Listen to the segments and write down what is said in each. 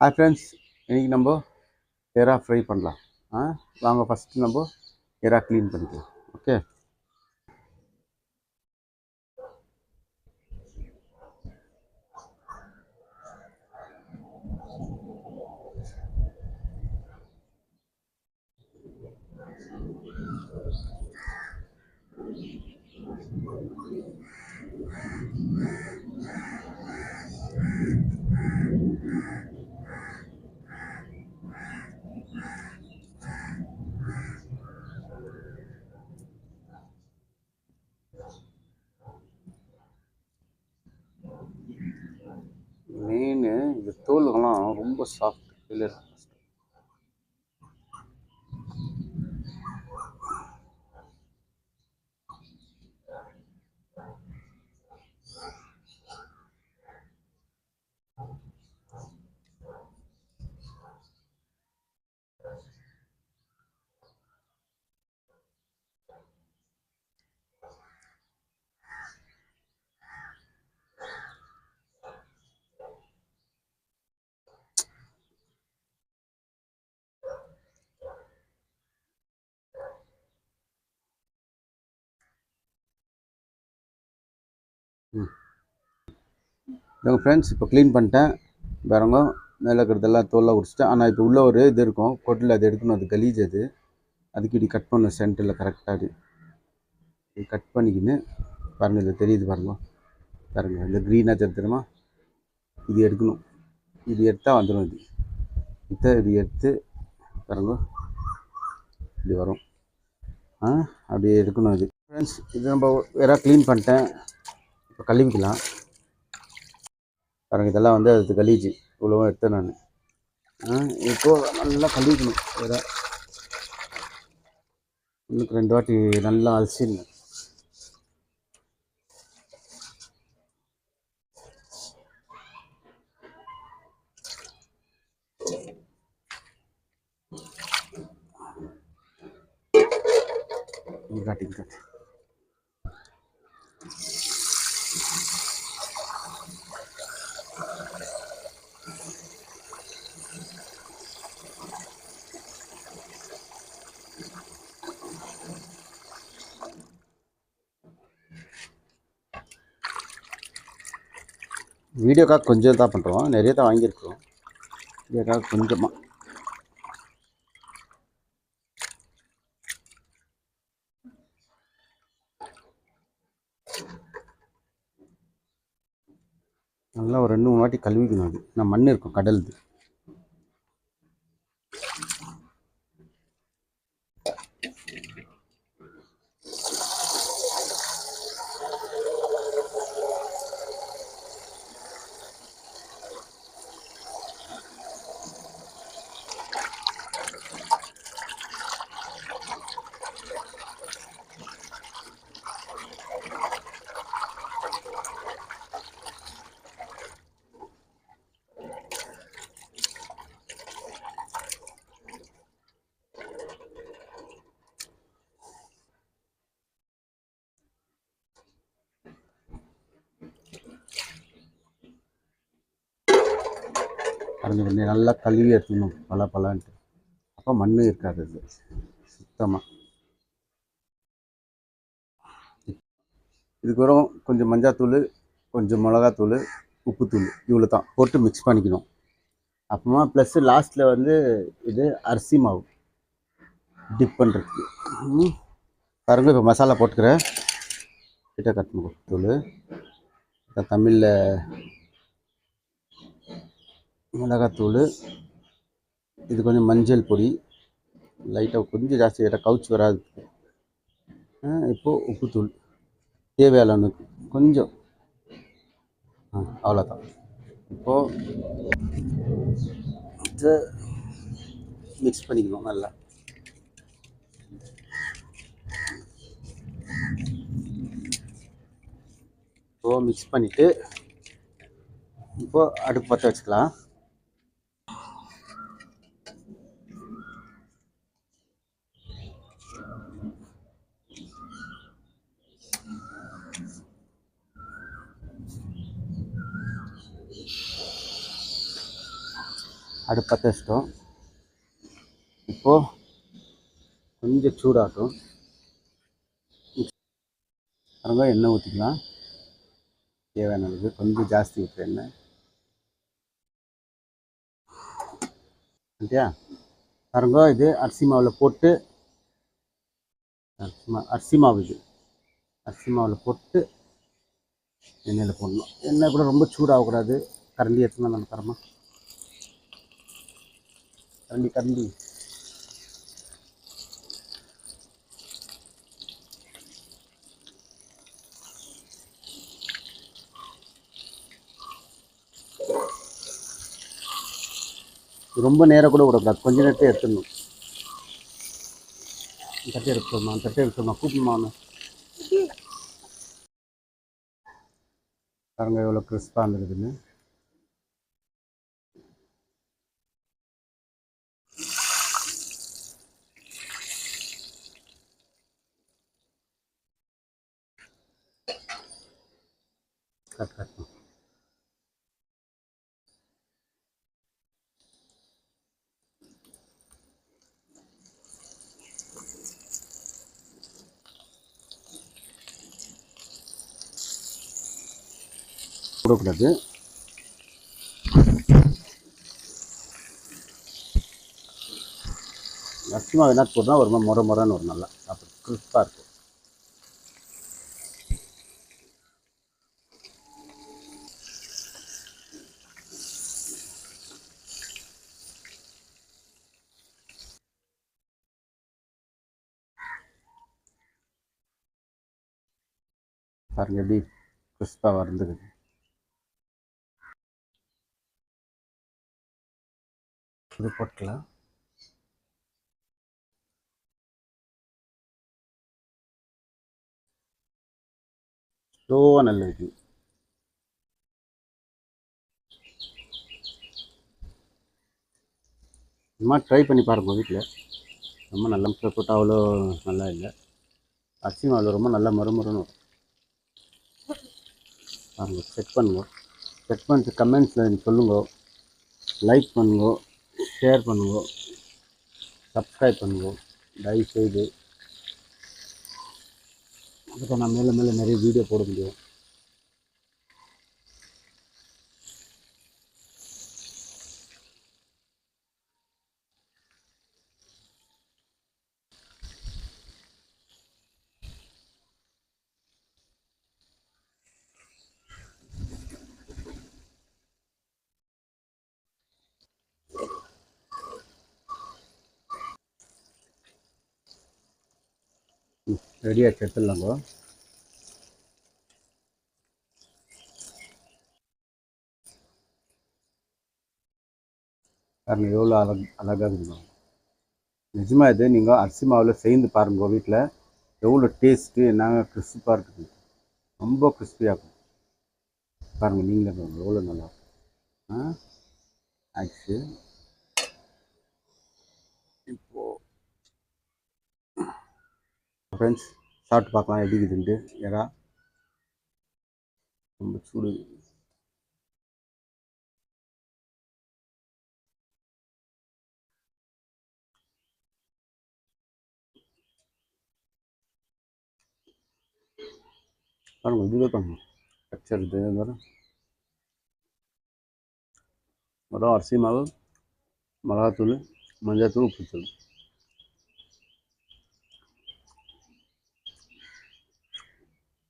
Hi friends, இன்றைக்கி நம்ம எறா ஃப்ரை பண்ணலாம். வாங்க ஃபஸ்ட்டு நம்ம எறா க்ளீன் பண்ணிக்கலாம். ஓகே, மீன் இந்த தோலுங்கெல்லாம் ரொம்ப சாஃப்ட் இல்லை. எங்கள் ஃப்ரெண்ட்ஸ் இப்போ க்ளீன் பண்ணிட்டேன். பாருங்க, மேலே இருக்கிறதெல்லாம் தோலாக உடிச்சிட்டேன். ஆனால் இப்போ உள்ள ஒரு இது இருக்கும் கொட்டில், அது எடுக்கணும். அது கலீஜ். அதுக்கு இப்படி கட் பண்ணணும் சென்டரில் கரெக்டாக. இது கட் பண்ணிக்கின்னு பாருங்கள், இது தெரியுது பாருங்கள் இந்த க்ரீனாக தெரியுமா, இது எடுக்கணும். இது எடுத்தால் வந்துடும். இது எடுத்து பாருங்க, இப்படி வரும். அப்படி எடுக்கணும். இது ஃப்ரெண்ட்ஸ், இது நம்ம வேற க்ளீன் பண்ணிட்டேன். இப்போ கழுவிக்கலாம். பாருங்கள், இதெல்லாம் வந்து அது கலீஜி இவ்வளோ எடுத்தேன் நான். இப்போது நல்லா கழுவிக்கணும். வேற இன்னுக்கு 2 வாட்டி நல்லா அலசிடணும். காட்டிங்க வீடியோக்காக கொஞ்சம் தான் பண்ணுறோம், நிறைய தான் வாங்கியிருக்கிறோம். வீடியோக்காக கொஞ்சமாக. நல்லா ஒரு 2-3 வாட்டி கழுவிக்கணும். அது நான் மண் இருக்கும் கடலுது. பாருங்க, நல்லா கழுவி எடுத்துக்கணும் பலான்ட்டு. அப்போ மண் இருக்காது அது சுத்தமாக. இதுக்கு வரும் கொஞ்சம் மஞ்சாத்தூள், கொஞ்சம் மிளகாத்தூள், உப்புத்தூள், இவ்வளோ தான் போட்டு மிக்ஸ் பண்ணிக்கணும். அப்புறமா ப்ளஸ்ஸு லாஸ்ட்டில் வந்து இது அரிசி மாவு டிப் பண்ணுறதுக்கு. பாருங்க, இப்போ மசாலா போட்டுக்கிறேன். கிட்ட கட்டணும் தூள், தமிழில் மிளகாத்தூள், இது கொஞ்சம் மஞ்சள் பொடி லைட்டாக கொஞ்சம் ஜாஸ்தி லைட்டாக கவுச்சி வராது. இப்போது உப்புத்தூள் தேவையான அளவுக்கு கொஞ்சம், அவ்வளோதான். இப்போது இதை மிக்ஸ் பண்ணிக்கணும் நல்லா. இப்போது மிக்ஸ் பண்ணிவிட்டு இப்போது அடுப்பு பற்ற வச்சுக்கலாம். அடுப்பு பற்ற வச்சிட்டோம். இப்போது கொஞ்சம் சூடாகட்டும். பாருங்க, எண்ணெய் ஊற்றிக்கலாம். தேவையான அளவுக்கு கொஞ்சம் ஜாஸ்தி ஊற்றுற எண்ணெய் இல்லையா. பாருங்க, இது அரிசி மாவில் போட்டு அரிசி மாவு இது அரிசி மாவில் போட்டு எண்ணெயில் போடணும். எண்ணெய் கூட ரொம்ப சூடாகக்கூடாது. கரண்டி எடுத்துனா நம்ம தரமா கரண்டி ரொம்ப நேரம் கூட விடக்கூடாது. கொஞ்ச நேரத்தை எடுத்துடணும். தட்டை எடுத்துடணும் கூப்பிடுமா. பாருங்க எவ்வளோ கிறிஸ்பாக இருந்துருக்குன்னு. கட் விடக்கூடாது. அரிசி மாவு என்ன போட்டால் ஒரு முறைன்னு ஒரு நல்லா சாப்பிடும், கிறிஸ்பாக இருக்கும். பாருங்க எப்படி கிறிஸ்பாக வறுந்துக்குது. இது போட்டுக்கலாம். ஸ்லோவாக நல்ல வைக்கணும். இந்த மாதிரி ட்ரை பண்ணி பாருங்கள் வீட்டில். ரொம்ப நல்ல போட்டால் அவ்வளோ நல்லா இல்லை. அரிசி மாவில் ரொம்ப நல்லா மறுமருன்னு வரும். பாருங்கள், செக் பண்ணுங்க. செக் பண்ணிட்டு கமெண்ட்ஸில் சொல்லுங்க. லைக் பண்ணுங்க, ஷேர் பண்ணுங்க, சப்ஸ்கிரைப் பண்ணுங்க தயவுசெய்து. அதுக்கு நான் மேலே மேலே நிறைய வீடியோ போட முடியும். ரெடியாக எடுத்துடலாங்க. பாருங்கள் எவ்வளோ அழகாக இருக்கணும். நிஜமாக இது நீங்கள் அரிசி மாவில் செய்து பாருங்க வீட்டில். எவ்வளோ டேஸ்ட்டு என்னங்க கிறிஸ்பாக இருக்குது. ரொம்ப கிறிஸ்பியாக இருக்கும். பாருங்கள் நீங்களே பாருங்கள் எவ்வளோ நல்லா ஆச்சு. இப்போது ஃப்ரெண்ட்ஸ் சாப்பிட்டு பார்க்கலாம் எப்படி இருக்குதுன்ட்டு. ஏன்னா ரொம்ப சூடு. பாருங்கள் இதுவே பாருங்கள் டெக்ஸ்சர் இது வெறும் அரிசி மாவு, மிளகாத்தூள், மஞ்சள்தூள், உப்புத்தூள்.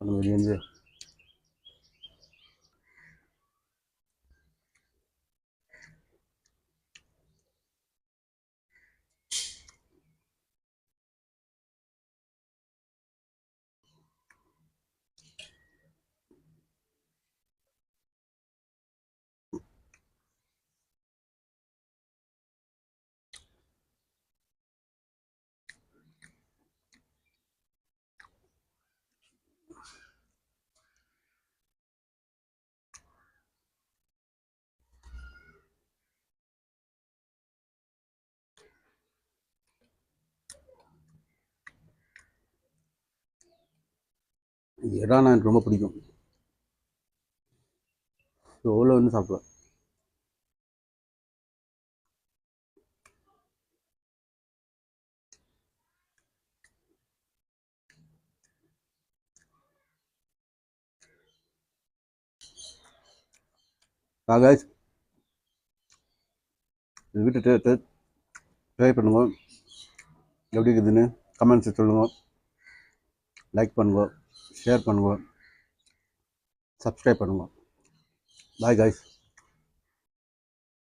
பாருங்கள் இது வந்து இறானா எனக்கு ரொம்ப பிடிக்கும். எவ்வளோ வந்து சாப்பிடுவேன். காய்ஸ் இது வீட்டு ட்ரை பண்ணுங்க, எப்படி இருக்குதுன்னு கமெண்ட்ஸை சொல்லுங்க, லைக் பண்ணுங்க, ஷேர் பண்ணுங்க, சப்ஸ்கிரைப் பண்ணுங்க. Bye guys.